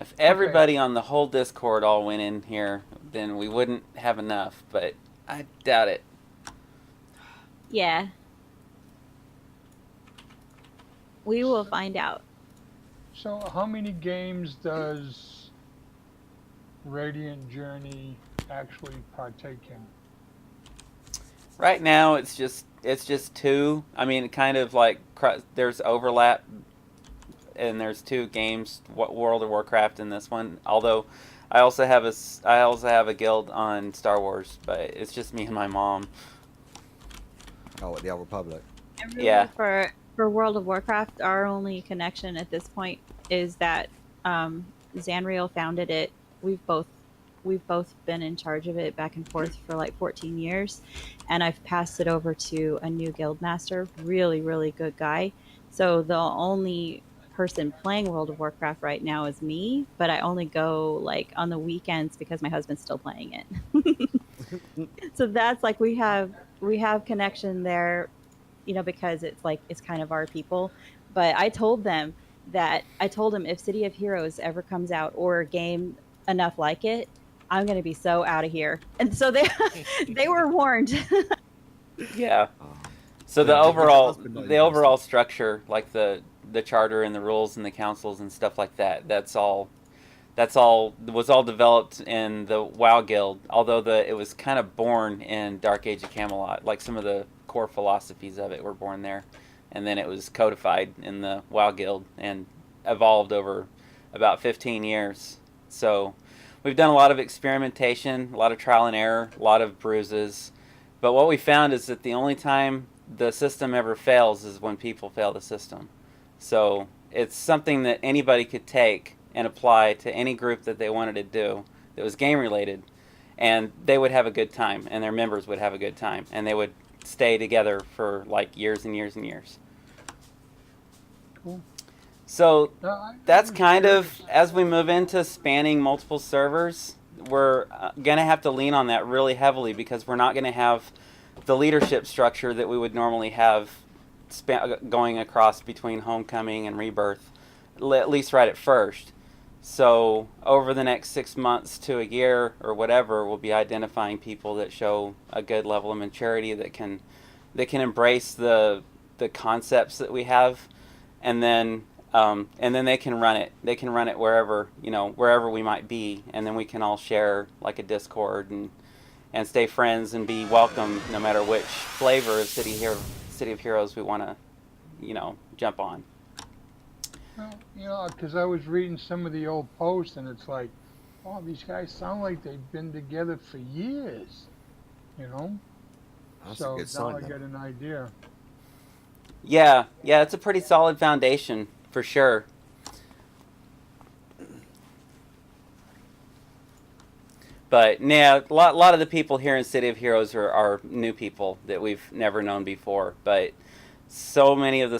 If everybody on the whole Discord all went in here, then we wouldn't have enough, but I doubt it. Yeah. We will find out. So how many games does Radiant Journey actually partake in? Right now, it's just two. I mean, kind of like there's overlap, and there's two games, World of Warcraft and this one. Although, I also have a guild on Star Wars, but it's just me and my mom. Oh, at the Old Republic. And really Yeah. For World of Warcraft, our only connection at this point is that Zanriel founded it. We've both been in charge of it back and forth for like 14 years, and I've passed it over to a new guild master, really really good guy. So the only person playing World of Warcraft right now is me, but I only go like on the weekends because my husband's still playing it. So that's like we have connection there, because it's like it's kind of our people. But I told them if City of Heroes ever comes out or a game enough like it, I'm gonna be so out of here. And so they they were warned. Yeah. Oh. So the Yeah, overall husband not the overall interested. structure, like the charter and the rules and the councils and stuff like that, that's all was all developed in the WoW Guild. Although it was kind of born in Dark Age of Camelot, like some of the core philosophies of it were born there, and then it was codified in the WoW Guild and evolved over about 15 years. So we've done a lot of experimentation, a lot of trial and error, a lot of bruises. But what we found is that the only time the system ever fails is when people fail the system. So it's something that anybody could take and apply to any group that they wanted to do that was game related, and they would have a good time, and their members would have a good time, and they would stay together for like years and years and years. Cool. So No, I that's was kind of, curious. as we move into spanning multiple servers, we're going to have to lean on that really heavily because we're not going to have the leadership structure that we would normally have going across between Homecoming and Rebirth, at least right at first. So over the next 6 months to a year or whatever, we'll be identifying people that show a good level of maturity that can embrace the concepts that we have, and then they can run it. They can run it wherever we might be, and then we can all share like a Discord and stay friends and be welcome no matter which flavor of City of Heroes we want to jump on. Well, because I was reading some of the old posts, and it's like, oh, these guys sound like they've been together for years, you know? That's So a good now sign. I Then. get an idea. Yeah, it's a pretty solid foundation for sure. But yeah, a lot of the people here in City of Heroes are new people that we've never known before. But so many of the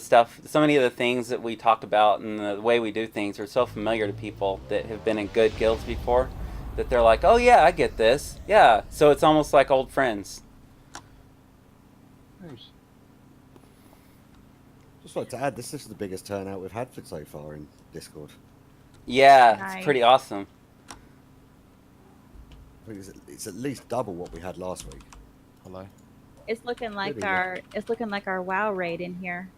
things that we talk about and the way we do things are so familiar to people that have been in good guilds before that they're like, oh yeah, I get this. Yeah, so it's almost like old friends. Nice. Just like to add, this is the biggest turnout we've had for so far in Discord. Yeah, Nice. it's pretty awesome. I think it's at least double what we had last week. Hello. It's looking like Really? our WoW raid in here.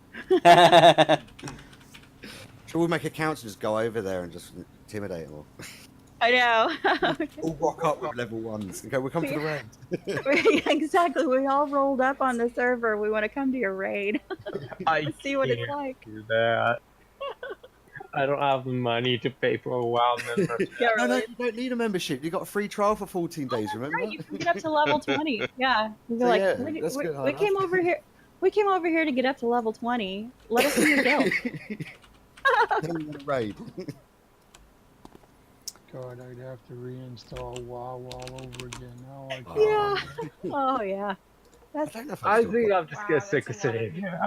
Should we make accounts and just go over there and just intimidate them all? I know. All rock up with level ones and go, we'll come to the raid. Exactly. We all rolled up on the server. We want to come to your raid. I See what it's can't like. do that. I don't have the money to pay for a WoW membership. Yeah, No, really. you don't need a membership. You got a free trial for 14 days, remember? Right, you can get up to level 20. Yeah. You're So, like, yeah, we, that's we, good, we huh? came over here. We came over here to get up to level 20. Let us in your guild. Then you're gonna raid. God, I'd have to reinstall WoW all over again. Now I can't. Yeah. Oh yeah. I That's don't know if I still think got- I'm just get sick of sitting here.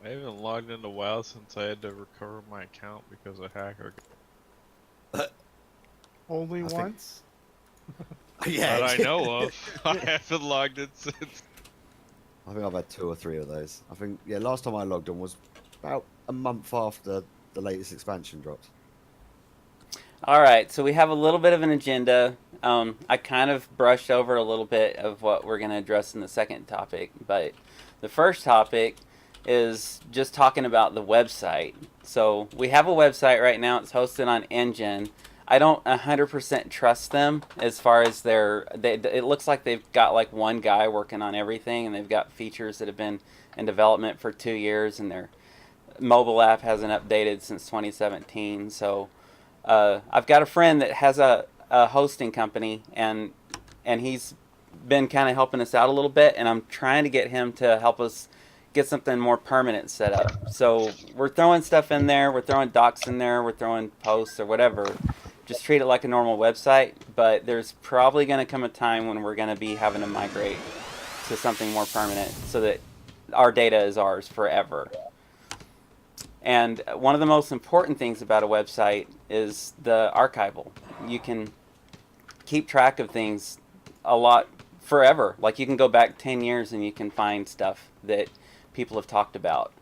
I haven't logged into WoW since I had to recover my account because a hacker. Only I think- once? Yeah. That I know of. I haven't logged in since. I think I've had 2 or 3 of those. I think, yeah, last time I logged on was about a month after the latest expansion dropped. All right, so we have a little bit of an agenda. I kind of brushed over a little bit of what we're going to address in the second topic, but the first topic is just talking about the website. So we have a website right now. It's hosted on Engine. I don't 100% trust them as far as it looks like they've got like one guy working on everything, and they've got features that have been in development for 2 years, and their mobile app hasn't updated since 2017. So I've got a friend that has a hosting company, and he's been kind of helping us out a little bit, and I'm trying to get him to help us get something more permanent set up. So we're throwing stuff in there, we're throwing docs in there, we're throwing posts or whatever. Just treat it like a normal website, but there's probably going to come a time when we're going to be having to migrate to something more permanent so that our data is ours forever. And one of the most important things about a website is the archival. You can keep track of things a lot forever. Like you can go back 10 years and you can find stuff that people have talked about.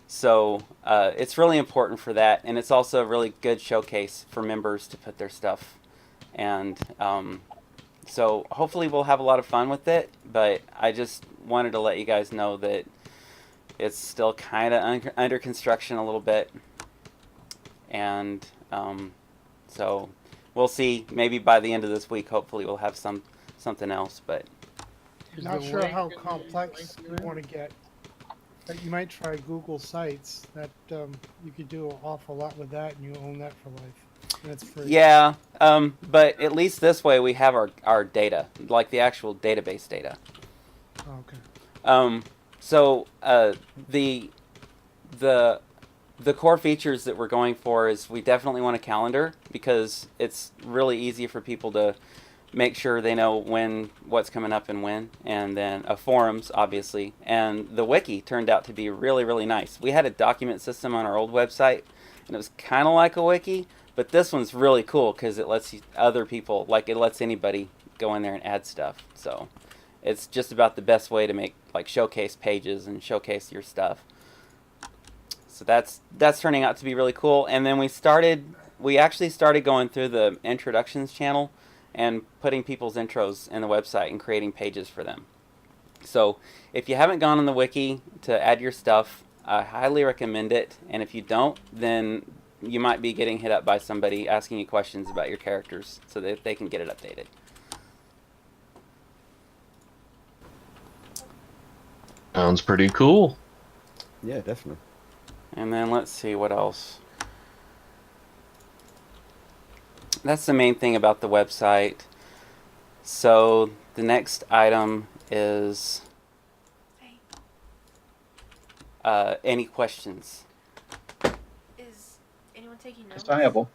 So it's really important for that, and it's also a really good showcase for members to put their stuff. And so hopefully we'll have a lot of fun with it, but I just wanted to let you guys know that it's still kind of under construction a little bit. And so we'll see. Maybe by the end of this week, hopefully we'll have something else. But Is Not the sure link how in the complex link you there? want to get, but you might try Google Sites. That you could do an awful lot with that, and you own that for life, and it's free. yeah, but at least this way we have our data, like the actual database data. Oh, okay. So the core features that we're going for is we definitely want a calendar, because it's really easy for people to make sure they know what's coming up and when, and then forums, obviously. And the wiki turned out to be really, really nice. We had a document system on our old website, and it was kind of like a wiki, but this one's really cool because it lets other people, like it lets anybody go in there and add stuff. So it's just about the best way to make, like, showcase pages and showcase your stuff. So that's turning out to be really cool. And then we actually started going through the introductions channel and putting people's intros in the website and creating pages for them. So if you haven't gone on the wiki to add your stuff, I highly recommend it. And if you don't, then you might be getting hit up by somebody asking you questions about your characters so that they can get it updated. Sounds pretty cool. Yeah, definitely. And then let's see what else. That's the main thing about the website. So the next item is any questions? Is anyone taking notes? Yes, I have one.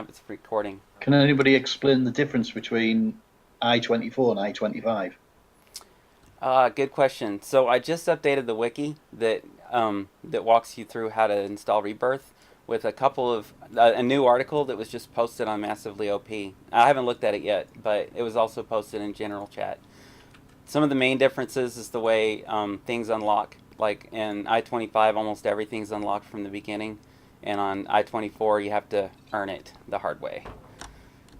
It's recording. Can anybody explain the difference between I-24 and I-25? Good question. So I just updated the wiki that walks you through how to install Rebirth with a couple of a new article that was just posted on Massively OP. I haven't looked at it yet, but it was also posted in general chat. Some of the main differences is the way things unlock. Like in I-25, almost everything's unlocked from the beginning, and on I-24, you have to earn it the hard way.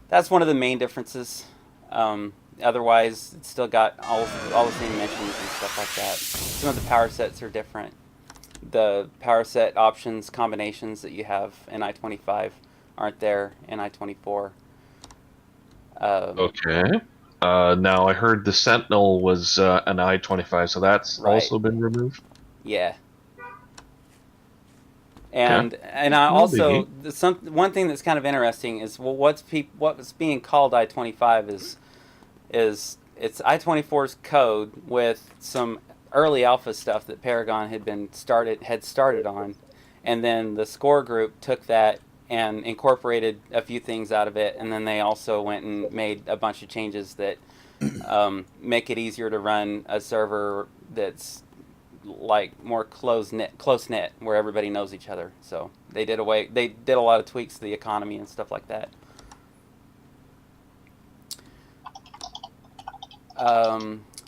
That's one of the main differences. Otherwise, it's still got all the same missions and stuff like that. Some of the power sets are different. The power set options, combinations that you have in I-25 aren't there in I-24. Okay. Now I heard the Sentinel was an I-25, so that's Right. also been removed. Yeah. And I No also biggie. one thing that's kind of interesting is, well, what's being called I-25 is it's I-24's code with some early alpha stuff that Paragon had started on, and then the Score Group took that and incorporated a few things out of it, and then they also went and made a bunch of changes that make it easier to run a server that's like more close knit, where everybody knows each other. So they did a lot of tweaks to the economy and stuff like that.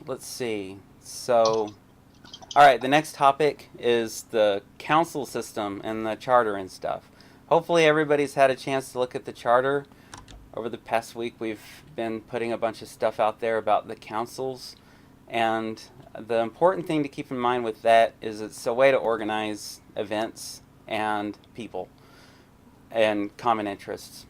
Let's see. So, all right, the next topic is the council system and the charter and stuff. hopefully everybody's had a chance to look at the charter. Over the past week, we've been putting a bunch of stuff out there about the councils, and the important thing to keep in mind with that is it's a way to organize events and people and common interests.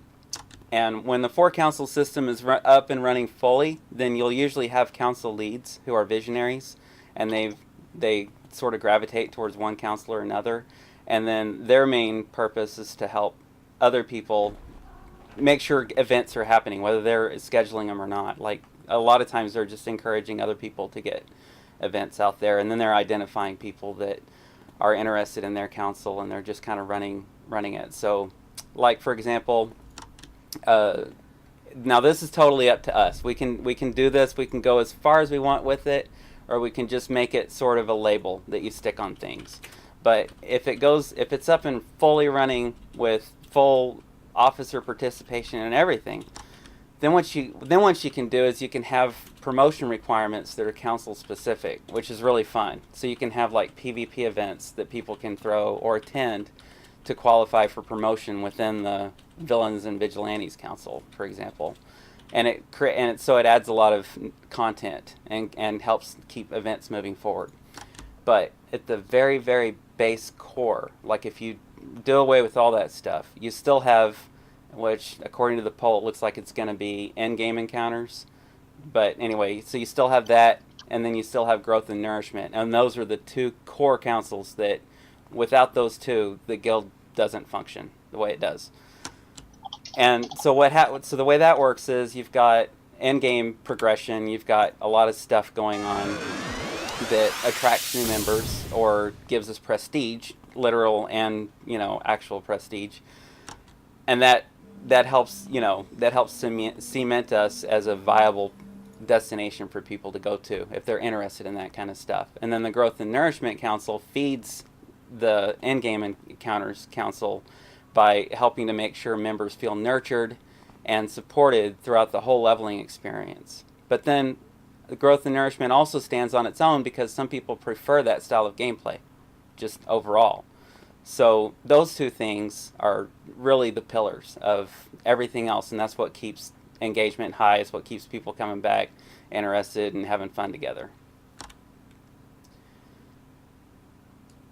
And when the 4-council system is up and running fully, then you'll usually have council leads who are visionaries, and they sort of gravitate towards one council or another, and then their main purpose is to help other people make sure events are happening, whether they're scheduling them or not. Like, a lot of times they're just encouraging other people to get events out there, and then they're identifying people that are interested in their council, and they're just kind of running it. So, like, for example, now this is totally up to us. We can do this. We can go as far as we want with it, or we can just make it sort of a label that you stick on things. But if it's up and fully running with full officer participation and everything, then what you can do is you can have promotion requirements that are council specific, which is really fun. So you can have like PvP events that people can throw or attend to qualify for promotion within the Villains and Vigilantes Council, for example. And so it adds a lot of content and helps keep events moving forward. But at the very, very base core, like if you do away with all that stuff, you still have, which according to the poll it looks like it's going to be end-game encounters. But anyway, so you still have that, and then you still have growth and nourishment. And those are the two core councils that, without those two, the guild doesn't function the way it does. And so so the way that works is you've got end-game progression, you've got a lot of stuff going on that attracts new members or gives us prestige, literal and, actual prestige. And that helps, cement us as a viable destination for people to go to if they're interested in that kind of stuff. And then the Growth and Nourishment Council feeds the Endgame Encounters Council by helping to make sure members feel nurtured and supported throughout the whole leveling experience. But then the Growth and Nourishment also stands on its own because some people prefer that style of gameplay, just overall. So those two things are really the pillars of everything else, and that's what keeps engagement high. It's what keeps people coming back, interested, and having fun together.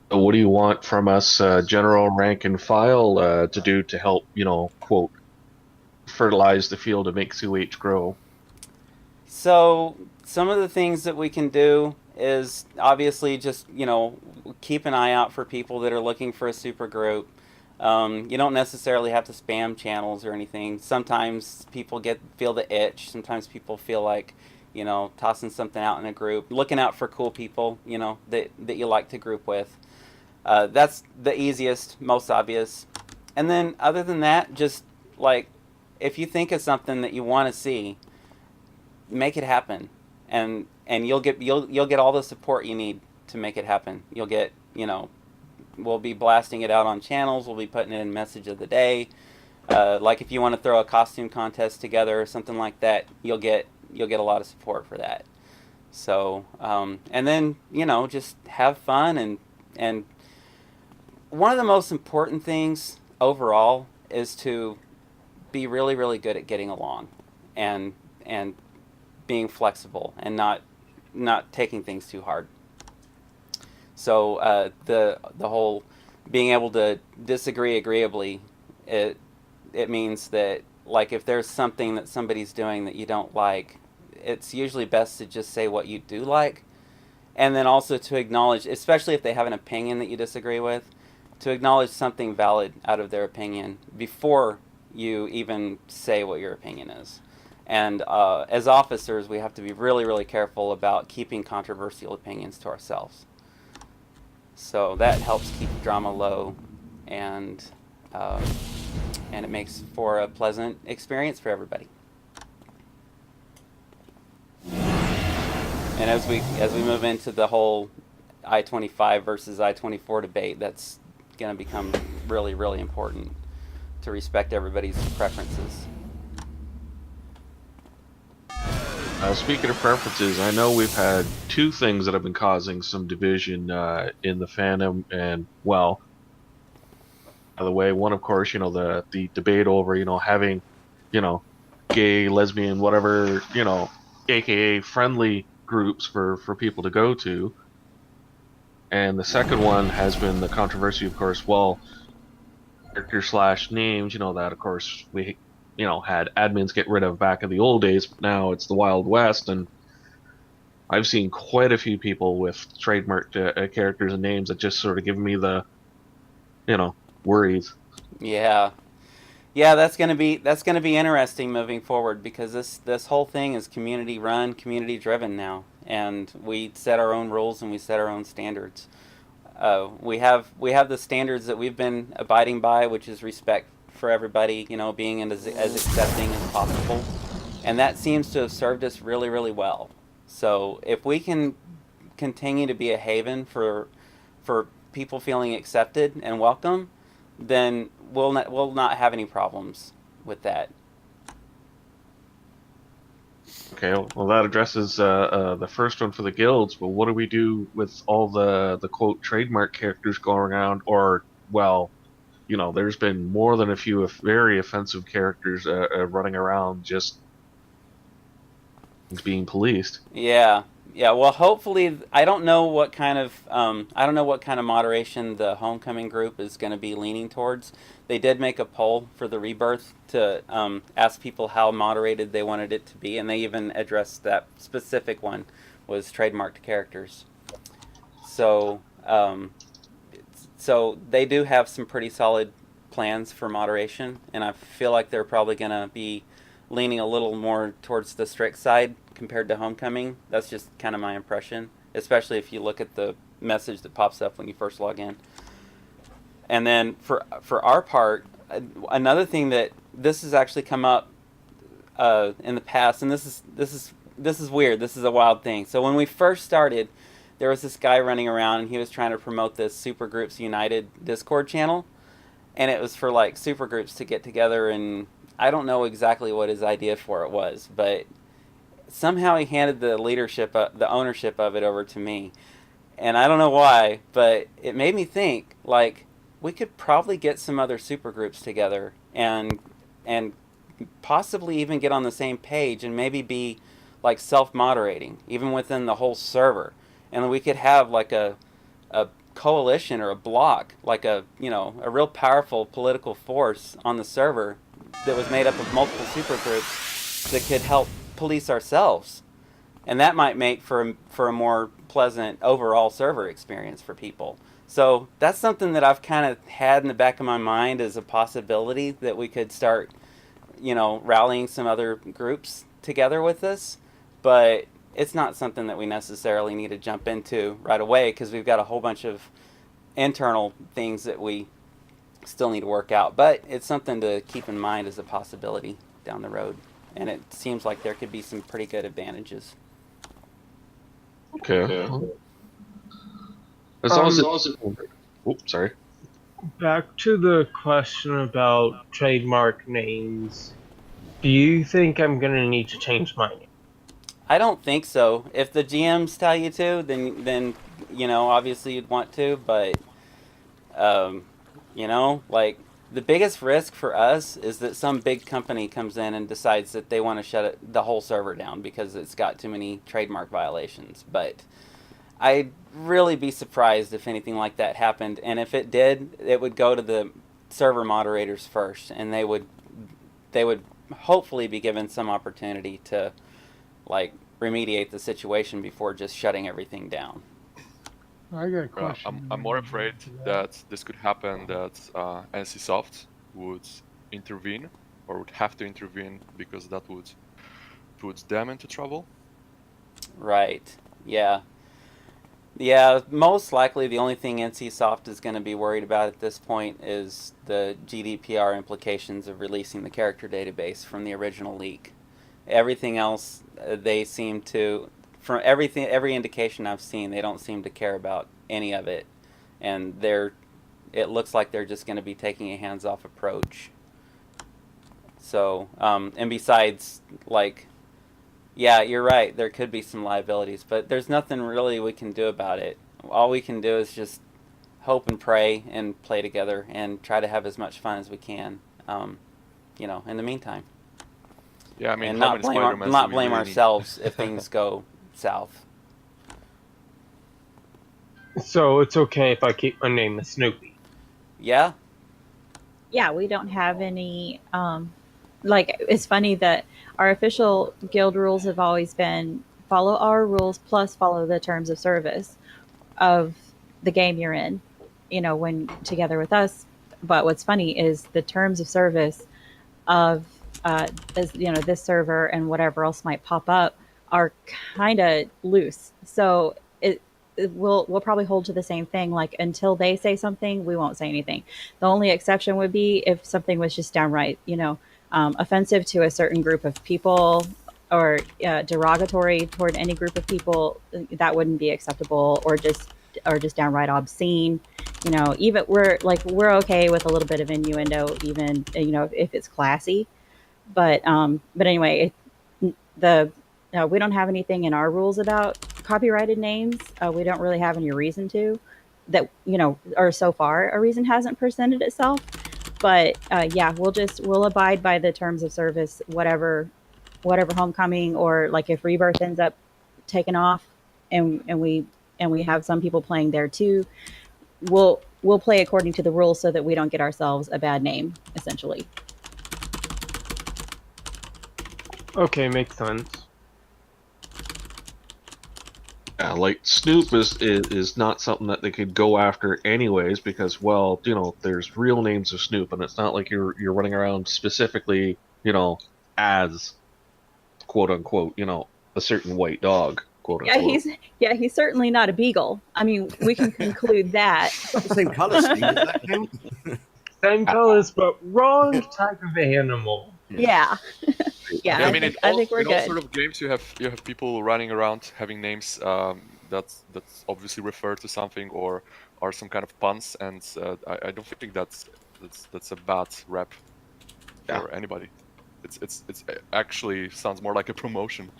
What do you want from us, general rank and file, to do to help, quote, fertilize the field to make 2H grow? So some of the things that we can do is obviously just, keep an eye out for people that are looking for a super group. You don't necessarily have to spam channels or anything. Sometimes people feel the itch. Sometimes people feel like, tossing something out in a group, looking out for cool people, that you like to group with. That's the easiest, most obvious. And then other than that, just like, if you think of something that you want to see, make it happen, and you'll get all the support you need to make it happen. You'll get, we'll be blasting it out on channels. We'll be putting it in message of the day. Like if you want to throw a costume contest together or something like that, you'll get a lot of support for that. So and then just have fun, and one of the most important things overall is to be really, really good at getting along and being flexible and not taking things too hard. So the whole being able to disagree agreeably, it means that, like, if there's something that somebody's doing that you don't like, it's usually best to just say what you do like, and then also to acknowledge, especially if they have an opinion that you disagree with, to acknowledge something valid out of their opinion before you even say what your opinion is. And as officers, we have to be really, really careful about keeping controversial opinions to ourselves. So that helps keep drama low, and it makes for a pleasant experience for everybody. And as we move into the whole I-25 versus I-24 debate, that's going to become really, really important to respect everybody's preferences. Speaking of preferences, I know we've had two things that have been causing some division in the fandom, and, well, of the way. One, of course, the debate over, having, gay, lesbian, whatever, AKA friendly groups for people to go to. And the second one has been the controversy, of course, well, character slash names, that, of course, we, had admins get rid of back in the old days, but now it's the Wild West, and I've seen quite a few people with trademarked characters and names that just sort of give me the, worries. Yeah. Yeah, that's gonna be interesting moving forward, because this whole thing is community run, community driven now, and we set our own rules and we set our own standards. We have the standards that we've been abiding by, which is respect for everybody, being as accepting as possible, and that seems to have served us really, really well. So if we can continue to be a haven for people feeling accepted and welcome, then we'll not have any problems with that. Okay, well, that addresses the first one for the guilds, but what do we do with all the quote trademark characters going around? Or, well, there's been more than a few very offensive characters running around just being policed. Yeah, yeah. Well, hopefully, I don't know what kind of moderation the homecoming group is going to be leaning towards. They did make a poll for the rebirth to ask people how moderated they wanted it to be, and they even addressed that specific one was trademarked characters. So, so they do have some pretty solid plans for moderation, and I feel like they're probably going to be leaning a little more towards the strict side compared to homecoming. That's just kind of my impression, especially if you look at the message that pops up when you first log in. And then for our part, another thing that this has actually come up in the past, and this is weird. This is a wild thing. So when we first started, there was this guy running around and he was trying to promote this Supergroups United Discord channel, and it was for like supergroups to get together, and I don't know exactly what his idea for it was, but somehow he handed the leadership, the ownership of it over to me. And I don't know why, but it made me think, like, we could probably get some other supergroups together and possibly even get on the same page and maybe be like self-moderating, even within the whole server. And we could have like a coalition or a block, like a real powerful political force on the server that was made up of multiple supergroups that could help police ourselves, and that might make for a more pleasant overall server experience for people. So that's something that I've kind of had in the back of my mind as a possibility, that we could start, rallying some other groups together with us, but it's not something that we necessarily need to jump into right away, because we've got a whole bunch of internal things that we still need to work out. But it's something to keep in mind as a possibility down the road, and it seems like there could be some pretty good advantages. Okay. As long as oops, sorry. Back to the question about trademark names. Do you think I'm gonna need to change my name? I don't think so. If the GMs tell you to, then obviously you'd want to, but like, the biggest risk for us is that some big company comes in and decides that they want to shut the whole server down because it's got too many trademark violations. But I'd really be surprised if anything like that happened, and if it did, it would go to the server moderators first, and they would hopefully be given some opportunity to like remediate the situation before just shutting everything down. I got a question. I'm more afraid that this could happen, that NCSoft would intervene, or would have to intervene, because that would put them into trouble. Right. Yeah. Yeah, most likely the only thing NCSoft is going to be worried about at this point is the GDPR implications of releasing the character database from the original leak. Everything else, they seem to, from every indication I've seen, they don't seem to care about any of it, and it looks like they're just going to be taking a hands-off approach. So, and besides, like, yeah, you're right, there could be some liabilities, but there's nothing really we can do about it. All we can do is just hope and pray and play together and try to have as much fun as we can. In the meantime, Yeah, I mean, and how not many blame Spider-Mans do not we blame really need? ourselves if things go south. So it's okay if I keep my name as Snoopy. Yeah, Yeah, we don't have any. Like, it's funny that our official guild rules have always been follow our rules plus follow the terms of service of the game you're in, when together with us. But what's funny is the terms of service of this server and whatever else might pop up are kind of loose. So we'll probably hold to the same thing. Like, until they say something, we won't say anything. The only exception would be if something was just downright, offensive to a certain group of people, or derogatory toward any group of people. That wouldn't be acceptable, or just downright obscene. Even we're okay with a little bit of innuendo, even if it's classy. But anyway, the we don't have anything in our rules about copyrighted names. We don't really have any reason to. That or so far, a reason hasn't presented itself. But yeah, we'll abide by the terms of service, whatever homecoming, or like if Rebirth ends up taking off, and we have some people playing there too. We'll play according to the rules so that we don't get ourselves a bad name, essentially. Okay, makes sense. Yeah, like Snoop is not something that they could go after anyways because, well, there's real names of Snoop, and it's not like you're running around specifically, as quote unquote, a certain white dog, quote Yeah, unquote. he's certainly not a beagle. I mean, we can conclude that. Got the same colour scheme, does that count? Same colors, but wrong type of animal. Yeah. Yeah, Yeah, I I mean, think we're in all good. sort of games, you have people running around having names that's obviously refer to something or are some kind of puns, and I don't think that's a bad rep for anybody. It's actually sounds more like a promotion.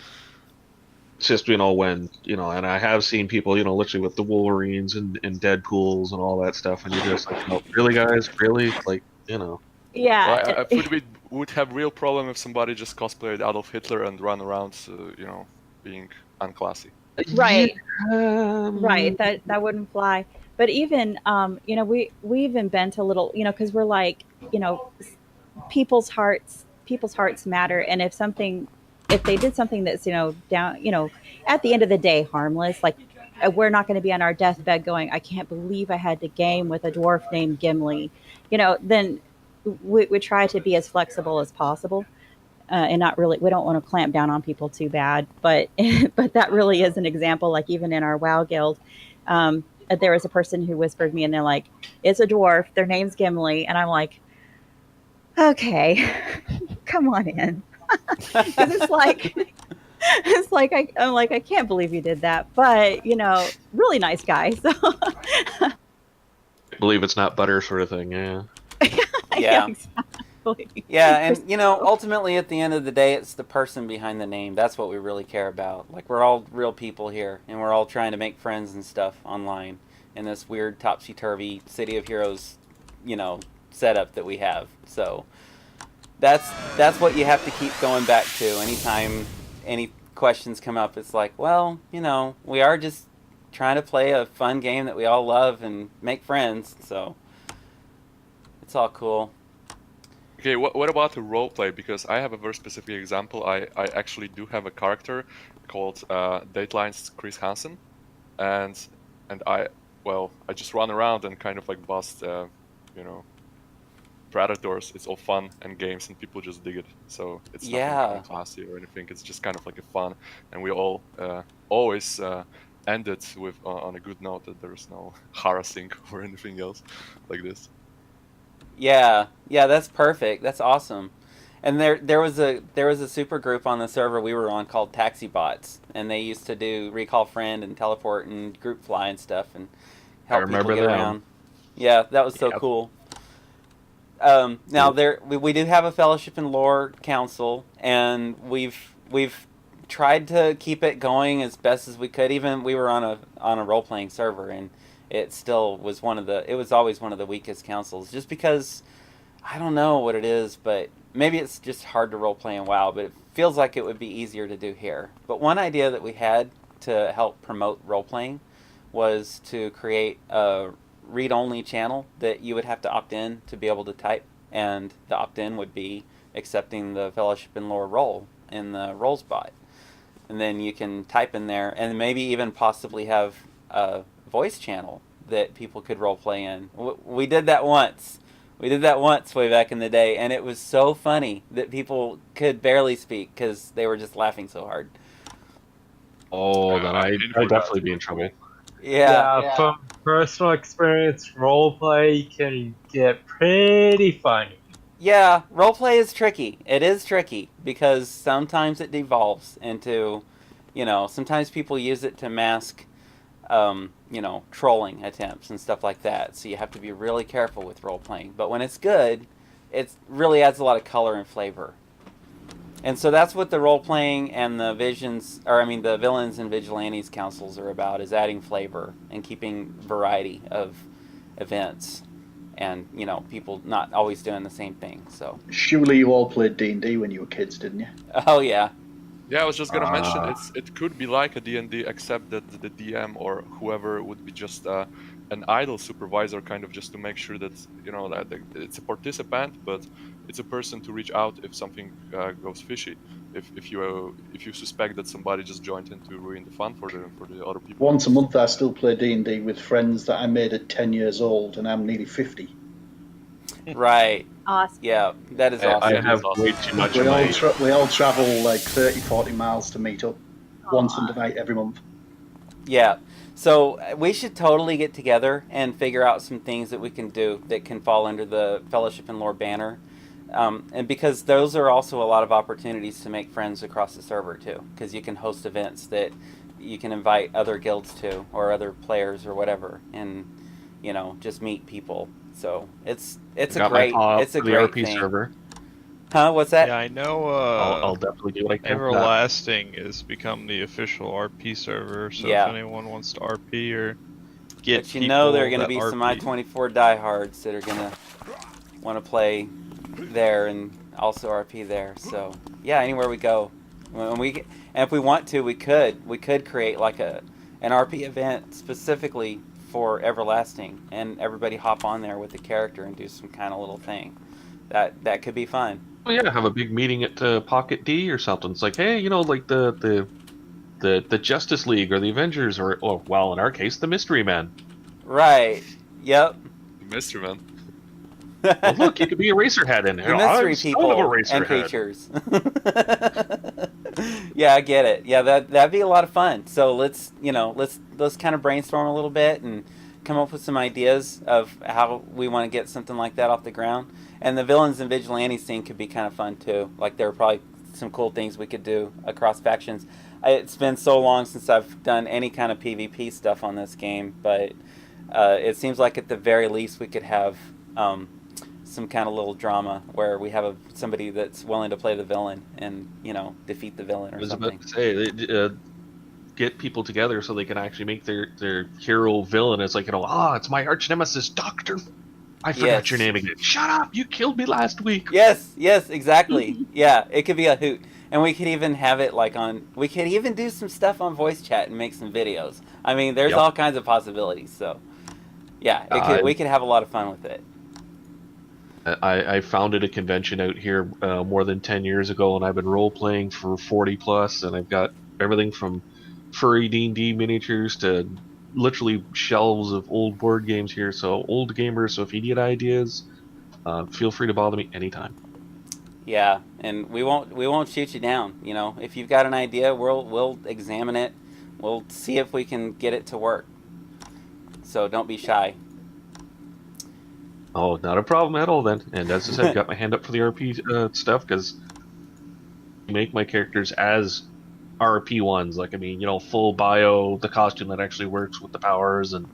It's just when and I have seen people literally with the Wolverines and Deadpools and all that stuff, and you're just like, really, guys, really, like. Yeah. Well, I think we would have real problem if somebody just cosplayed Adolf Hitler and run around, being unclassy. Right. Right. That wouldn't fly. But even we even bent a little, because we're like, people's hearts matter, and if they did something that's down, at the end of the day, harmless, like, we're not going to be on our deathbed going, I can't believe I had to game with a dwarf named Gimli, then we try to be as flexible as possible, and not really, we don't want to clamp down on people too bad. But but that really is an example. Like, even in our WoW guild, there was a person who whispered me, and they're like, it's a dwarf, their name's Gimli, and I'm like, okay, come on in. Because I'm like, I can't believe you did that, but really nice guy. So I believe it's not butter sort of thing, yeah. Yeah. Exactly. Yeah, and ultimately at the end of the day, it's the person behind the name. That's what we really care about. Like, we're all real people here, and we're all trying to make friends and stuff online in this weird topsy-turvy City of Heroes, setup that we have. So that's what you have to keep going back to anytime any questions come up. It's like, well, we are just trying to play a fun game that we all love and make friends. So it's all cool. Okay, what about the roleplay? Because I have a very specific example. I actually do have a character called Dateline's Chris Hansen, and I just run around and kind of like bust, predators. It's all fun and games, and people just dig it. So it's nothing classy or anything. It's just kind of like a fun, and we all always end it with on a good note that there's no harassing or anything else like this. Yeah, that's perfect. That's awesome. And there was a super group on the server we were on called Taxi Bots, and they used to do recall friend and teleport and group fly and stuff and help people get around. Yeah, that was so cool. Now we do have a Fellowship and Lore Council, and we've tried to keep it going as best as we could. Even we were on a role playing server, and it still was it was always one of the weakest councils, just because I don't know what it is, but maybe it's just hard to roleplay in WoW, but it feels like it would be easier to do here. But one idea that we had to help promote roleplaying was to create a read-only channel that you would have to opt in to be able to type, and the opt-in would be accepting the Fellowship in Lore role in the roles bot. And then you can type in there, and maybe even possibly have a voice channel that people could roleplay in. We did that once. We did that once way back in the day, and it was so funny that people could barely speak because they were just laughing so hard. Oh, then I'd definitely be in trouble. Yeah. From personal experience, roleplay can get pretty funny. Yeah, roleplay is tricky. It is tricky because sometimes it devolves into, sometimes people use it to mask, trolling attempts and stuff like that. So you have to be really careful with roleplaying. But when it's good, it really adds a lot of color and flavor. And so that's what the role-playing and the the villains and vigilantes councils are about, is adding flavor and keeping variety of events. And, people not always doing the same thing, so. Surely you all played D&D when you were kids, didn't you? Oh, yeah. Yeah, I was just gonna mention it could be like a D&D, except that the DM or whoever would be just an idle supervisor, kind of just to make sure that that it's a participant, but it's a person to reach out if something goes fishy. If you suspect that somebody just joined in to ruin the fun for the other people. Once a month, I still play D&D with friends that I made at 10 years old, and I'm nearly 50. Right. Awesome. Yeah, that is awesome. I have way too much. We all travel like 30, 40 miles to meet up once a night every month. Yeah. So we should totally get together and figure out some things that we can do that can fall under the Fellowship in Lore banner. And because those are also a lot of opportunities to make friends across the server too, because you can host events that you can invite other guilds to, or other players or whatever, and just meet people. So it's a great RP thing. server. Huh? What's that? Yeah, I know. I'll definitely do what I can. Everlasting has become the official RP server, so if anyone wants to RP or get but there are going to be RP. some I-24 diehards that are going to want to play there and also RP there. So yeah, anywhere we go, and if we want to, we could create like an RP event specifically for Everlasting, and everybody hop on there with the character and do some kind of little thing. That could be fun. Oh yeah, have a big meeting at Pocket D or something. It's like, hey, like the Justice League or the Avengers, or in our case, the Mystery Men. Right. Yep. The Mystery Men. Well, look, you could be a Eraserhead in there. The mystery people and creatures. Yeah, I get it. Yeah, that'd be a lot of fun. So let's kind of brainstorm a little bit and come up with some ideas of how we want to get something like that off the ground. And the villains and vigilantes scene could be kind of fun too. Like there are probably some cool things we could do across factions. It's been so long since I've done any kind of PvP stuff on this game, but it seems like at the very least we could have some kind of little drama where we have somebody that's willing to play the villain and defeat the villain or something. I was about to say, get people together so they can actually make their hero villain. It's like it's my arch nemesis, Doctor. I forgot your name again. Shut up! You killed me last week. Yes, exactly. Yeah, it could be a hoot, and we could even have it we could even do some stuff on voice chat and make some videos. I mean, there's all kinds of possibilities. So, yeah, we could have a lot of fun with it. I founded a convention out here more than 10 years ago, and I've been role-playing for 40 plus, and I've got everything from furry D&D miniatures to literally shelves of old board games here. So old gamers, so if you need ideas, feel free to bother me anytime. Yeah, and we won't shoot you down. If you've got an idea, we'll examine it. We'll see if we can get it to work. So don't be shy. Oh, not a problem at all then. And as I said, got my hand up for the RP stuff, because make my characters as RP ones. Like, full bio, the costume that actually works with the powers, and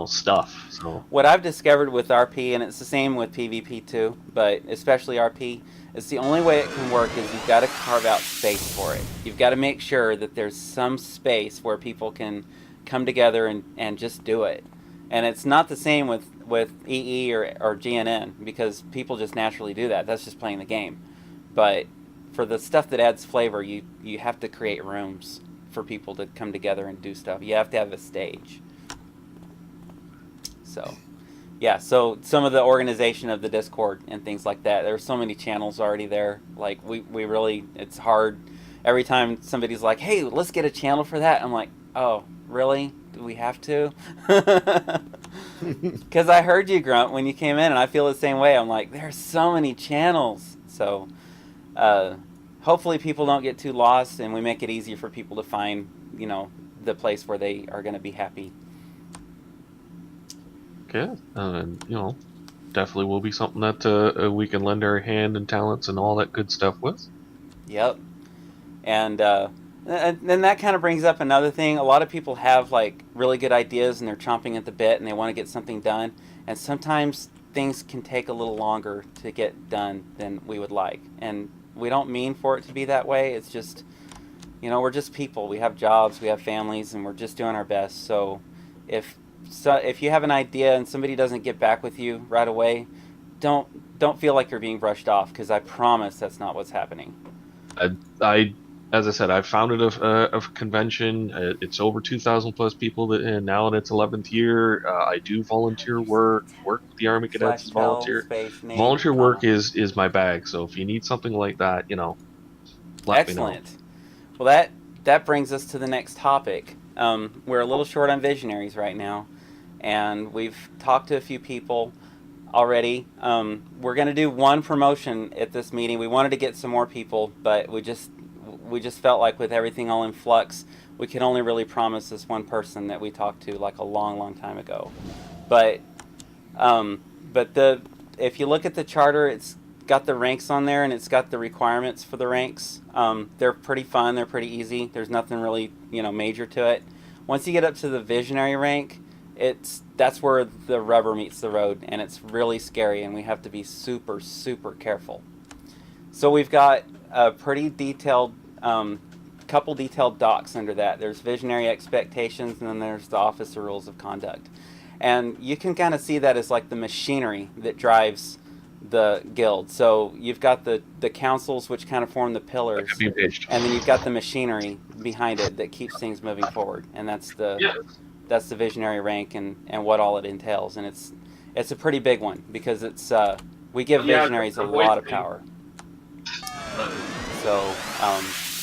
stuff. So what I've discovered with RP, and it's the same with PvP too, but especially RP, it's the only way it can work is you've got to carve out space for it. You've got to make sure that there's some space where people can come together and just do it. And it's not the same with EE or GNN, because people just naturally do that. That's just playing the game. But for the stuff that adds flavor, you have to create rooms for people to come together and do stuff. You have to have a stage. So, yeah, so some of the organization of the Discord and things like that, there's so many channels already there. Like, we really, it's hard. Every time somebody's like, hey, let's get a channel for that, I'm like, oh, really? Do we have to? Because I heard you, Grunt, when you came in, and I feel the same way. I'm like, there's so many channels. So, hopefully people don't get too lost, and we make it easier for people to find, the place where they are going to be happy. Okay, and definitely will be something that we can lend our hand and talents and all that good stuff with. Yep. And then that kind of brings up another thing. A lot of people have like really good ideas and they're chomping at the bit and they want to get something done. And sometimes things can take a little longer to get done than we would like. And we don't mean for it to be that way. It's just, we're just people. We have jobs, we have families, and we're just doing our best. So if you have an idea and somebody doesn't get back with you right away, don't feel like you're being brushed off, because I promise that's not what's happening. As I said, I founded a convention. It's over 2,000 plus people, and now in its 11th year. I do volunteer work with the Army Cadets as volunteer. Volunteer work is my bag. So if you need something like that, let me know. Excellent. Well, that brings us to the next topic. We're a little short on visionaries right now, and we've talked to a few people already. We're going to do one promotion at this meeting. We wanted to get some more people, but we just felt like with everything all in flux, we could only really promise this one person that we talked to like a long, long time ago. But if you look at the charter, it's got the ranks on there and it's got the requirements for the ranks. They're pretty fun. They're pretty easy. There's nothing really major to it. Once you get up to the visionary rank, that's where the rubber meets the road, and it's really scary, and we have to be super, super careful. So we've got a pretty detailed, couple detailed docs under that. There's visionary expectations, and then there's the officer rules of conduct. And you can kind of see that as like the machinery that drives the guild. So you've got the councils, which kind of form the pillars, and then you've got the machinery behind it that keeps things moving forward, and that's the visionary rank and what all it entails. And it's a pretty big one, because it's we give visionaries a lot of power. So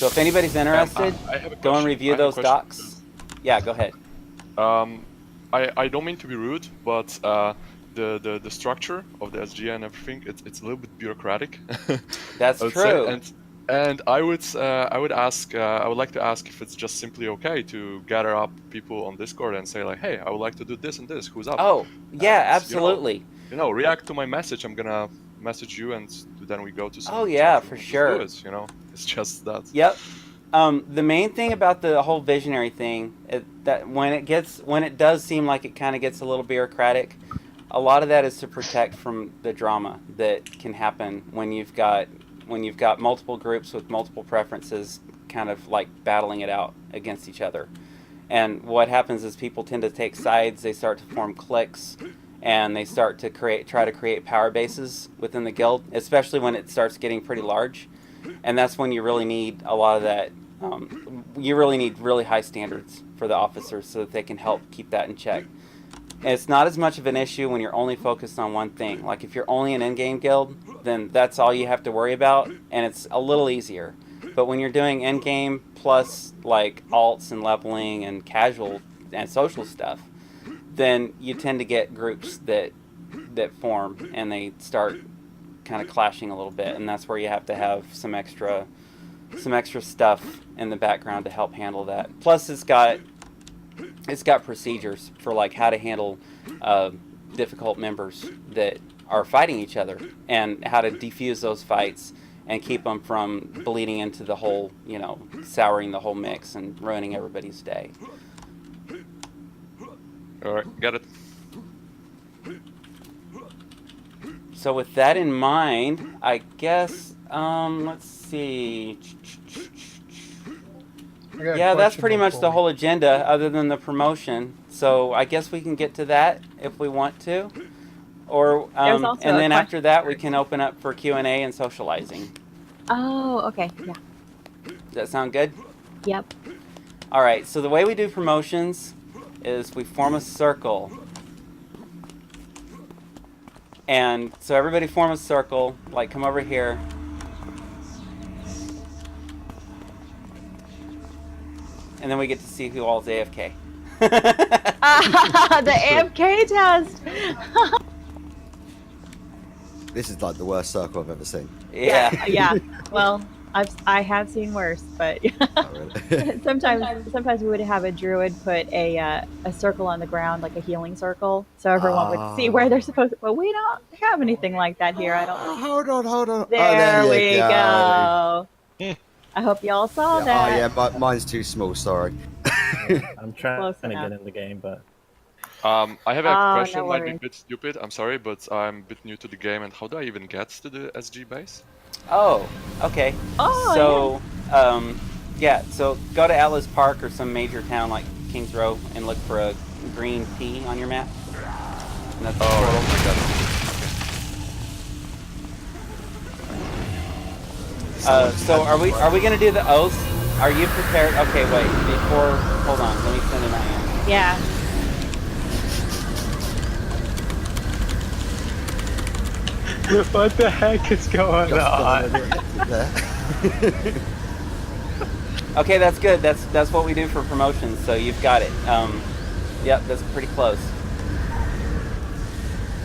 if anybody's interested, go and review those docs. Yeah, go ahead. I don't mean to be rude, but the structure of the SGA and everything, it's a little bit bureaucratic. That's true. And I would like to ask if it's just simply okay to gather up people on Discord and say like, hey, I would like to do this and this. Who's up? Oh, yeah, absolutely. React to my message. I'm gonna message you, and then we go to some. Oh yeah, for sure. It's just that. Yep. The main thing about the whole visionary thing is that when it does seem like it kind of gets a little bureaucratic, a lot of that is to protect from the drama that can happen when you've got multiple groups with multiple preferences kind of like battling it out against each other. And what happens is people tend to take sides, they start to form cliques, and they start to try to create power bases within the guild, especially when it starts getting pretty large. And that's when you really need a lot of that, you really need really high standards for the officers so that they can help keep that in check. And it's not as much of an issue when you're only focused on one thing. Like if you're only an in-game guild, then that's all you have to worry about, and it's a little easier. But when you're doing in-game plus like alts and leveling and casual and social stuff, then you tend to get groups that form and they start kind of clashing a little bit, and that's where you have to have some extra stuff in the background to help handle that. Plus it's got procedures for like how to handle difficult members that are fighting each other, and how to defuse those fights and keep them from bleeding into the whole, souring the whole mix and ruining everybody's day. All right, got it. So with that in mind, I guess let's see. I got a Yeah, that's question pretty about much the Colby. whole agenda, other than the promotion. So I guess we can get to that if we want to, or There's also and a then after that we question. can open up for Q&A and socializing. Oh, okay. Yeah. Does that sound good? Yep. All right. So the way we do promotions is we form a circle, and so everybody form a circle. Like, come over here. And then we get to see who all's AFK. The AFK test. This is like the worst circle I've ever seen. Yeah. Yeah. Well, I have seen worse, but Oh, really? sometimes we would have a druid put a circle on the ground, like a healing circle, so everyone would see where they're supposed to. But we don't have anything like that here. I don't. Hold on. There you we go. I hope y'all saw Yeah, that. oh, yeah, mine's too small, sorry. I'm trying Close to enough. get in the game, but I have a Oh, question, no might be a worries. bit stupid, I'm sorry, but I'm a bit new to the game, and how do I even get to the SG base? Oh, okay. Oh, So, yeah, so go to Atlas Park or some major town like Kings Row and look for a green P on your map. And that's the portal. I got it. So are we gonna do the oath? Are you prepared? Okay, wait. Before, hold on. Let me send an IM. yeah. What the heck is going on? Okay, that's good. That's what we do for promotions. So you've got it. Yep, that's pretty close.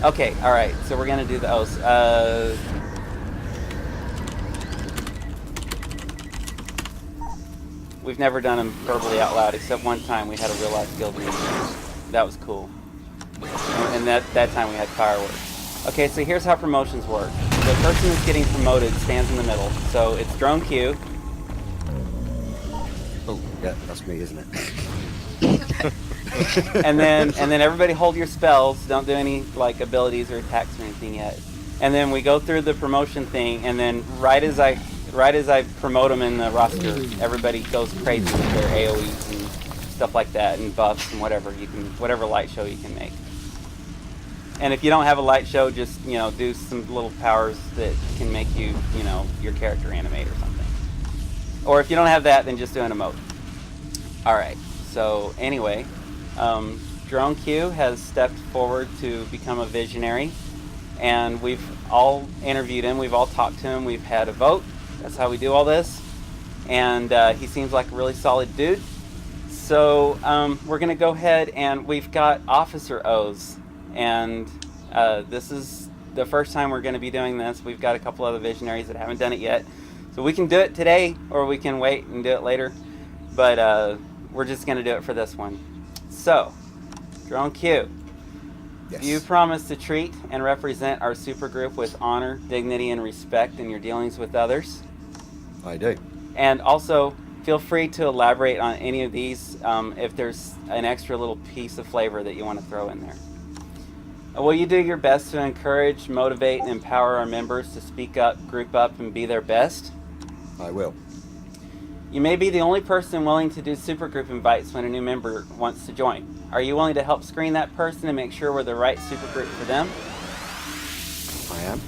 Okay, all right. So we're gonna do the oaths. We've never done them verbally out loud, except one time we had a real life guild meeting. That was cool. And that time we had fireworks. Okay, so here's how promotions work. The person who's getting promoted stands in the middle. So it's Drone Q. Oh, yeah, that's me, isn't it? and then everybody hold your spells. Don't do any like abilities or attacks or anything yet. And then we go through the promotion thing, and then right as I promote them in the roster, everybody goes crazy with their AoEs and stuff like that, and buffs and whatever light show you can make. And if you don't have a light show, just do some little powers that can make your character animate or something. Or if you don't have that, then just do an emote. All right. So anyway, Drone Q has stepped forward to become a visionary, and we've all interviewed him. We've all talked to him. We've had a vote. That's how we do all this. And he seems like a really solid dude. So we're going to go ahead, and we've got officer oaths. And this is the first time we're going to be doing this. We've got a couple other visionaries that haven't done it yet. So we can do it today, or we can wait and do it later. But we're just going to do it for this one. So, Drone Q. Yes. Do you promise to treat and represent our supergroup with honor, dignity, and respect in your dealings with others? I do. And also, feel free to elaborate on any of these if there's an extra little piece of flavor that you want to throw in there. Will you do your best to encourage, motivate, and empower our members to speak up, group up, and be their best? I will. You may be the only person willing to do supergroup invites when a new member wants to join. Are you willing to help screen that person and make sure we're the right supergroup for them? I am.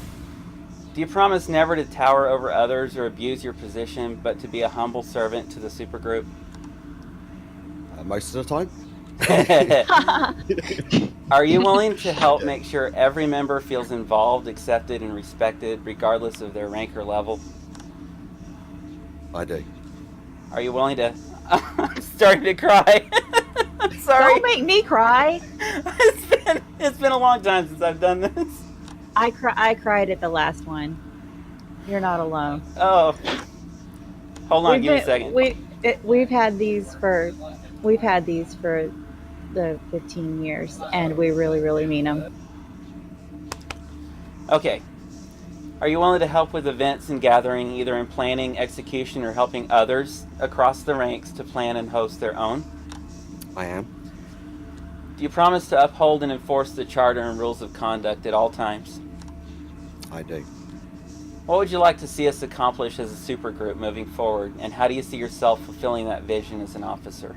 Do you promise never to tower over others or abuse your position, but to be a humble servant to the supergroup? Most of the time. Are you willing to help make sure every member feels involved, accepted, and respected, regardless of their rank or level? I do. Are you willing to... I'm starting to cry. I'm sorry. Don't make me cry. It's been a long time since I've done this. I cried at the last one. You're not alone. Oh. Hold on, give me a second. We've had these for the 15 years, and we really, really mean them. Okay. Are you willing to help with events and gathering, either in planning, execution, or helping others across the ranks to plan and host their own? I am. Do you promise to uphold and enforce the charter and rules of conduct at all times? I do. What would you like to see us accomplish as a supergroup moving forward, and how do you see yourself fulfilling that vision as an officer?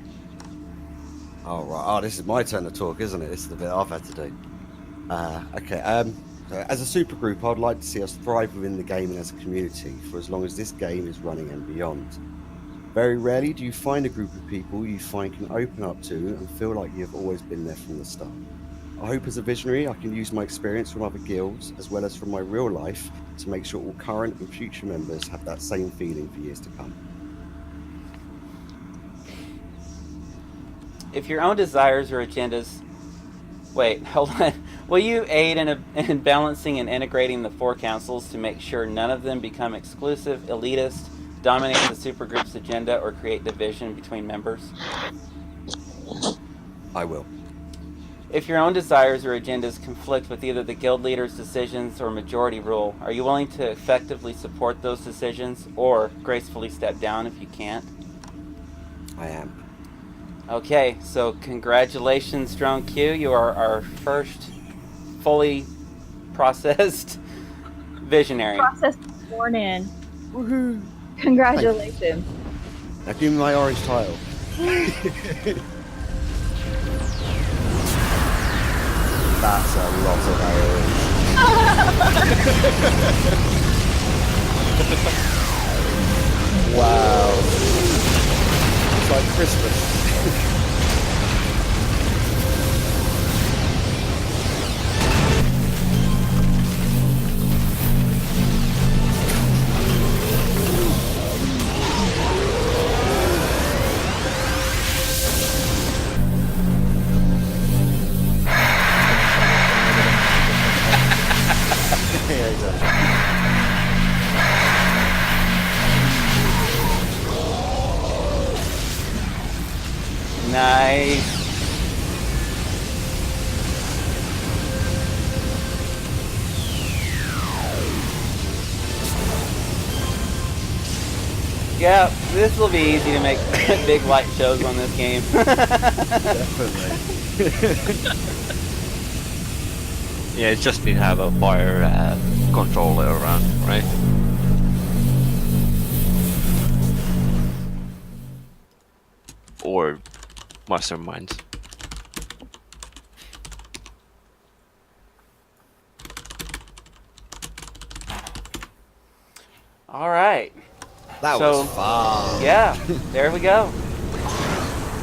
Oh, right. Oh, this is my turn to talk, isn't it? This is the bit I've had to do. Okay. So as a supergroup, I'd like to see us thrive within the game and as a community for as long as this game is running and beyond. Very rarely do you find a group of people you find can open up to and feel like you've always been there from the start. I hope as a visionary I can use my experience from other guilds as well as from my real life to make sure all current and future members have that same feeling for years to come. If your own desires or agendas... Wait, hold on. Will you aid in balancing and integrating the 4 councils to make sure none of them become exclusive, elitist, dominate the supergroup's agenda, or create division between members? I will. If your own desires or agendas conflict with either the guild leader's decisions or majority rule, are you willing to effectively support those decisions or gracefully step down if you can't? I am. Okay, so congratulations, Drone Q. You are our first fully processed visionary. Process born in. Woohoo! Congratulations. Now give me my orange tile. That's a lot of arrows. Wow. It's like Christmas. Yeah, exactly. Nice. Yeah, this will be easy to make big light shows on this game. Definitely. Yeah, you just need to have a fire controller around, right? Or masterminds. All right. That was fun. Yeah, there we go.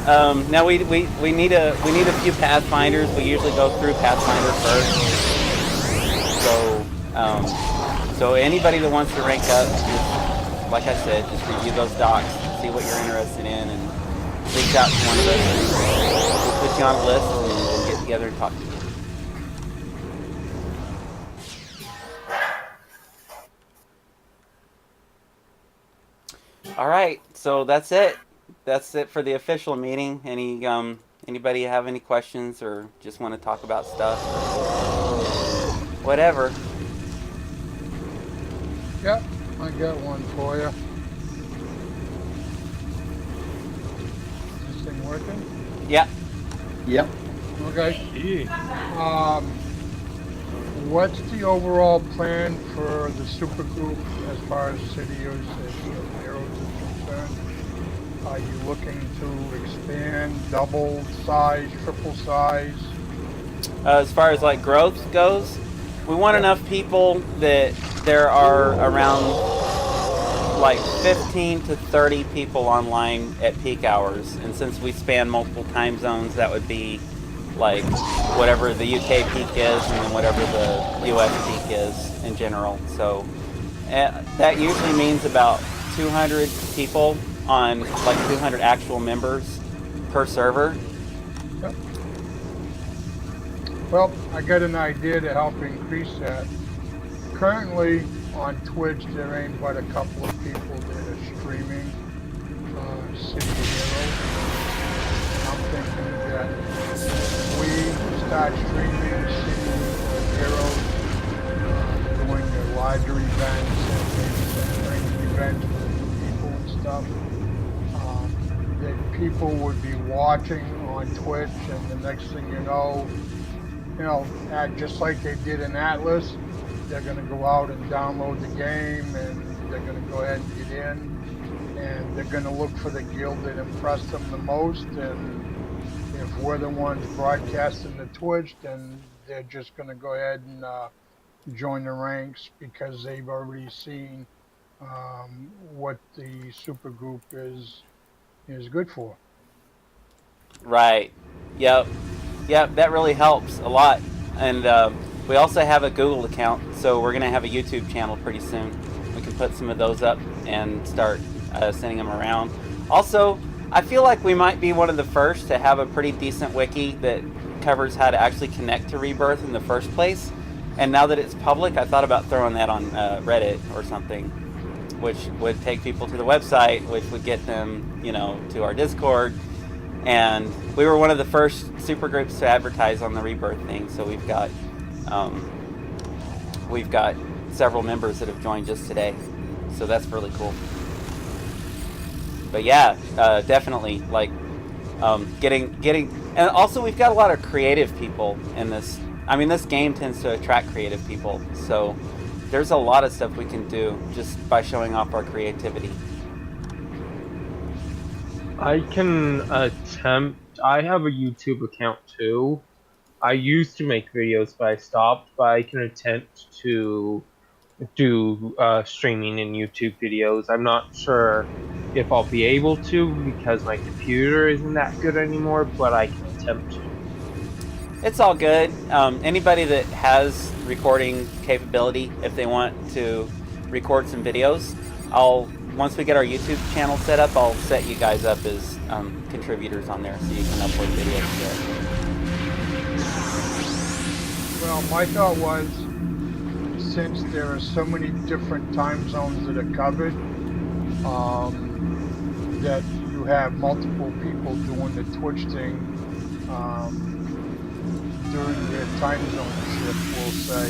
Now we need a few Pathfinders. We usually go through Pathfinder first. So anybody that wants to rank up, just, like I said, just review those docs, see what you're interested in, and reach out to one of us. We'll put you on a list and we'll get together and talk to you. All right, so that's it. That's it for the official meeting. Anybody have any questions or just want to talk about stuff? Whatever. Yep, I got one for you. Is this thing working? Yeah. Yep. Okay. What's the overall plan for the supergroup as far as city of Arrows is concerned? Are you looking to expand, double size, triple size? As far as like growth goes, we want enough people that there are around like 15 to 30 people online at peak hours. And since we span multiple time zones, that would be like whatever the UK peak is and then whatever the US peak is in general. So that usually means about 200 people on like 200 actual members per server. Yep. Well, I got an idea to help increase that. Currently on Twitch, there ain't but a couple of people that are streaming City of Heroes. I'm thinking that we start streaming City of Heroes, doing the larger events and maybe training events with people and stuff. That people would be watching on Twitch, and the next thing you know, just like they did in Atlas, they're going to go out and download the game, and they're going to go ahead and get in, and they're going to look for the guild that impressed them the most. And if we're the ones broadcasting the Twitch, then they're just going to go ahead and join the ranks because they've already seen what the supergroup is good for. Right. Yep. Yep. That really helps a lot. And we also have a Google account, so we're gonna have a YouTube channel pretty soon. We can put some of those up and start sending them around. Also, I feel like we might be one of the first to have a pretty decent wiki that covers how to actually connect to Rebirth in the first place. And now that it's public, I thought about throwing that on Reddit or something, which would take people to the website, which would get them, to our Discord. And we were one of the first supergroups to advertise on the Rebirth thing, so we've got several members that have joined just today, so that's really cool. But yeah, definitely getting, and also we've got a lot of creative people in this. I mean, this game tends to attract creative people, so there's a lot of stuff we can do just by showing off our creativity. I can attempt. I have a YouTube account too. I used to make videos, but I stopped. But I can attempt to do streaming in YouTube videos. I'm not sure if I'll be able to because my computer isn't that good anymore, but I can attempt to. It's all good. Anybody that has recording capability, if they want to record some videos, once we get our YouTube channel set up, I'll set you guys up as contributors on there so you can upload videos there. Well, my thought was, since there are so many different time zones that are covered, that you have multiple people doing the Twitch thing during their time zone shift, we'll say,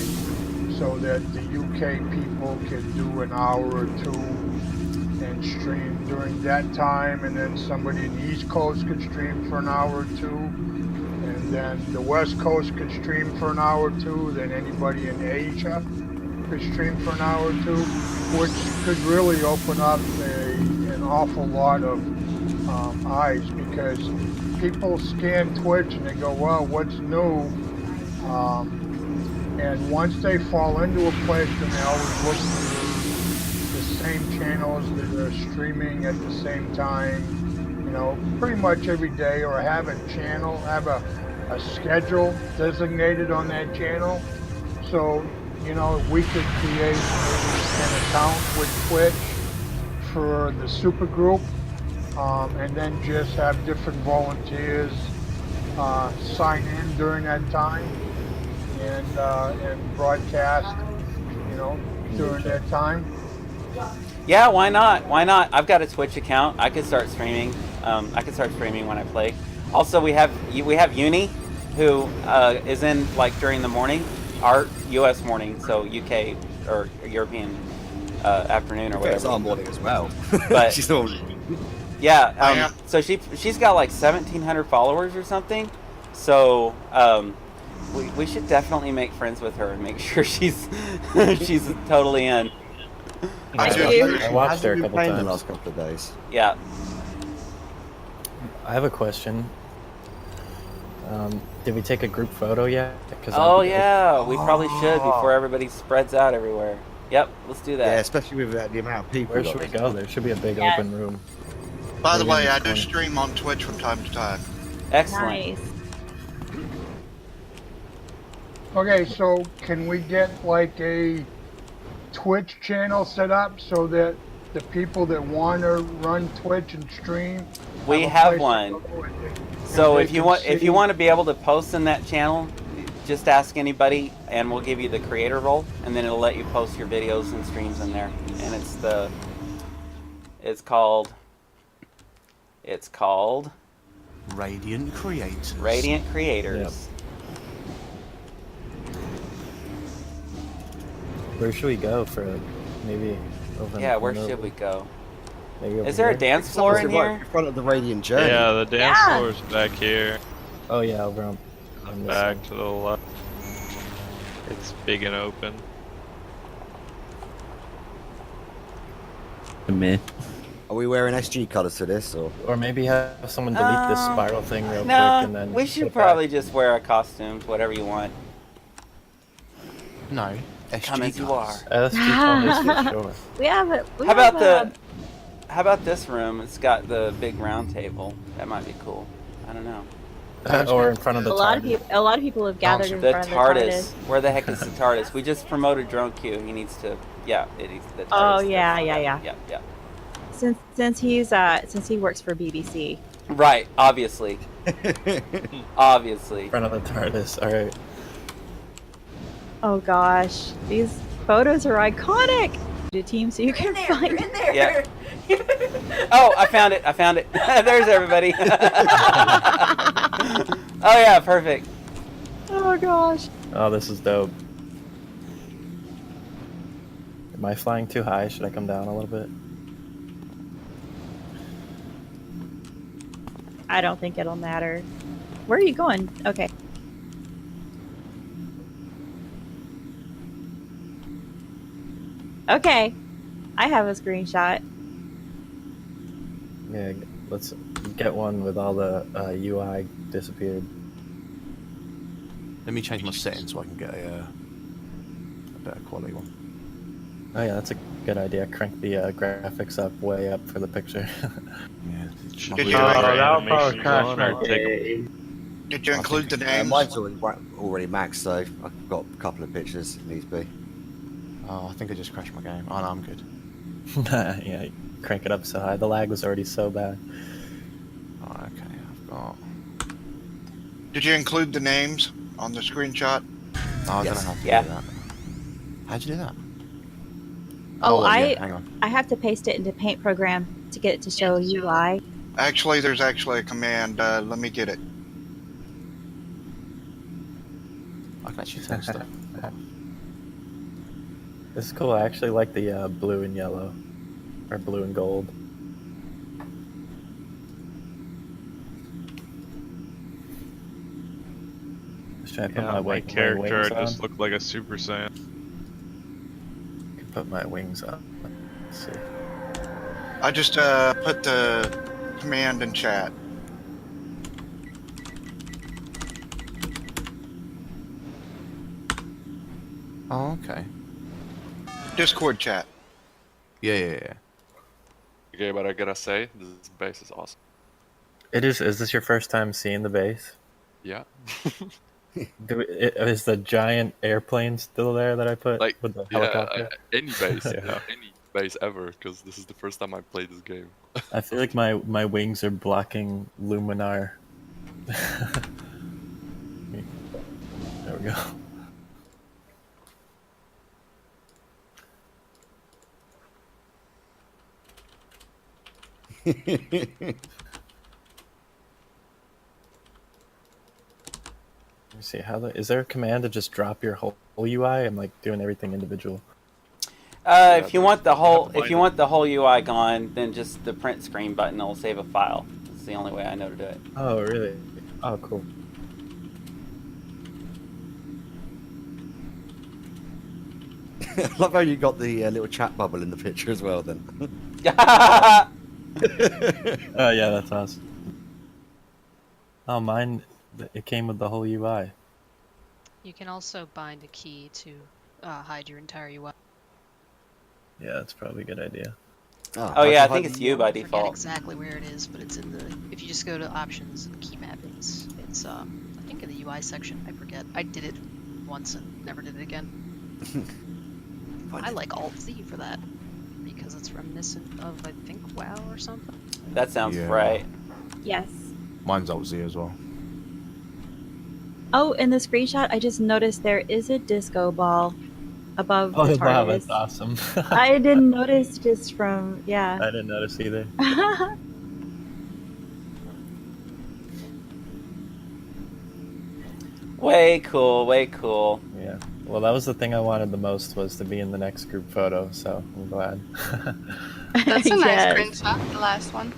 so that the UK people can do an hour or two and stream during that time, and then somebody in the East Coast could stream for an hour or two, and then the West Coast could stream for an hour or two, then anybody in Asia could stream for an hour or two, which could really open up an awful lot of eyes, because people scan Twitch and they go, well, what's new? And once they fall into a place, then they always look for the same channels that are streaming at the same time, pretty much every day, or have a channel, have a schedule designated on that channel. So, we could create an account with Twitch for the supergroup, and then just have different volunteers sign in during that time and broadcast, during that time. Yeah, why not? Why not? I've got a Twitch account. I could start streaming. I could start streaming when I play. Also, we have Uni, who is in during the morning, our U.S. morning, so UK or European afternoon or whatever. It's our morning as well. But she's all... Yeah. So she's got 1,700 followers or something. So we should definitely make friends with her and make sure she's totally in. I watched her a couple times the last couple of days. Yeah. I have a question. Did we take a group photo yet? Yeah, we probably should before everybody spreads out everywhere. Yep, let's do that. Yeah, especially with the amount of people. Where should we go? There should be a big open room. By the way, I do stream on Twitch from time to time. Excellent. Nice. Okay, so can we get a Twitch channel set up so that the people that want to run Twitch and stream, we have one. So if you want to be able to post in that channel, just ask anybody and we'll give you the creator role, and then it'll let you post your videos and streams in there. And it's called Radiant Creators. Radiant Creators. Yep. Where should we go for maybe over? Yeah, where should we go? Is there a dance floor in here? In front of the Radiant Journey. Yeah, the dance floor is back here. Oh yeah, over on back to the left. It's big and open. meh. Are we wearing SG colours for this, or maybe have someone delete this spiral thing real No, quick and then we put should it back. probably just wear our costumes, whatever you want. No, Come as you are. SG colors for sure. We have it. How about this room? It's got the big round table. That might be cool. I don't know. Or in front of the a lot TARDIS. of people have gathered in the front TARDIS. of the TARDIS. Where the heck is the TARDIS? We just promoted Drone Q. He needs to. Yeah, it is the TARDIS. Oh yeah. Yeah. Since he works for BBC. Right. Obviously. Obviously. In front of the TARDIS. All right. Oh gosh, these photos are iconic. The team, so you can find in there. Yeah. Oh, I found it. There's everybody. Oh yeah, perfect. Oh gosh. Oh, this is dope. Am I flying too high? Should I come down a little bit? I don't think it'll matter. Where are you going? Okay. Okay. I have a screenshot. Yeah, let's get one with all the UI disappeared. Let me change my settings so I can get a better quality one. Oh yeah, that's a good idea. Crank the graphics up way up for the picture. Did you include the names? Mine's already maxed, so I've got a couple of pictures if needs be. Oh, I think I just crashed my game. Oh no, I'm good. Yeah, crank it up so high. The lag was already so bad. Oh, okay, I've got... Did you include the names on the screenshot? Oh, I don't know how to do that. How'd you do that? Hang on. I have to paste it into Paint program to get it to show UI. Actually, there's actually a command. Let me get it. I can actually turn stuff. This is cool. I actually like the blue and yellow, or blue and gold. Just trying to put my wings character on. just looked like a Super Saiyan. Can put my wings up. Let's see. I just put the command in chat. Oh, okay. Discord chat. Yeah. Okay, but I gotta say, this base is awesome. It is. Is this your first time seeing the base? Yeah. Is the giant airplane still there that I put with the helicopter? Any base, Yeah. any base ever, because this is the first time I played this game. I feel like my wings are blocking Luminar. There we go. Let me see how is there a command to just drop your whole UI? I'm like doing everything individual. If you want the whole UI gone, then just the print screen button will save a file. It's the only way I know to do it. Oh really? Oh cool. I love how you got the little chat bubble in the picture as well. Then. Oh yeah, that's awesome. Oh, mine. It came with the whole UI. You can also bind a key to hide your entire UI. Yeah, that's probably a good idea. Oh yeah, I think it's you by I forget default. exactly where it is, but it's in the. If you just go to options and key mappings, it's I think in the UI section. I forget. I did it once and never did it again. I like Alt Z for that because it's reminiscent of I think WoW or something. That sounds right. Yes. Mine's Alt Z as well. Oh, in the screenshot, I just noticed there is a disco ball above Oh the wow, TARDIS. that's awesome. I didn't notice just from I didn't notice either. Way cool, way cool. Yeah. Well, that was the thing I wanted the most, was to be in the next group photo, so I'm glad. That's a nice Yes. screenshot, the last one.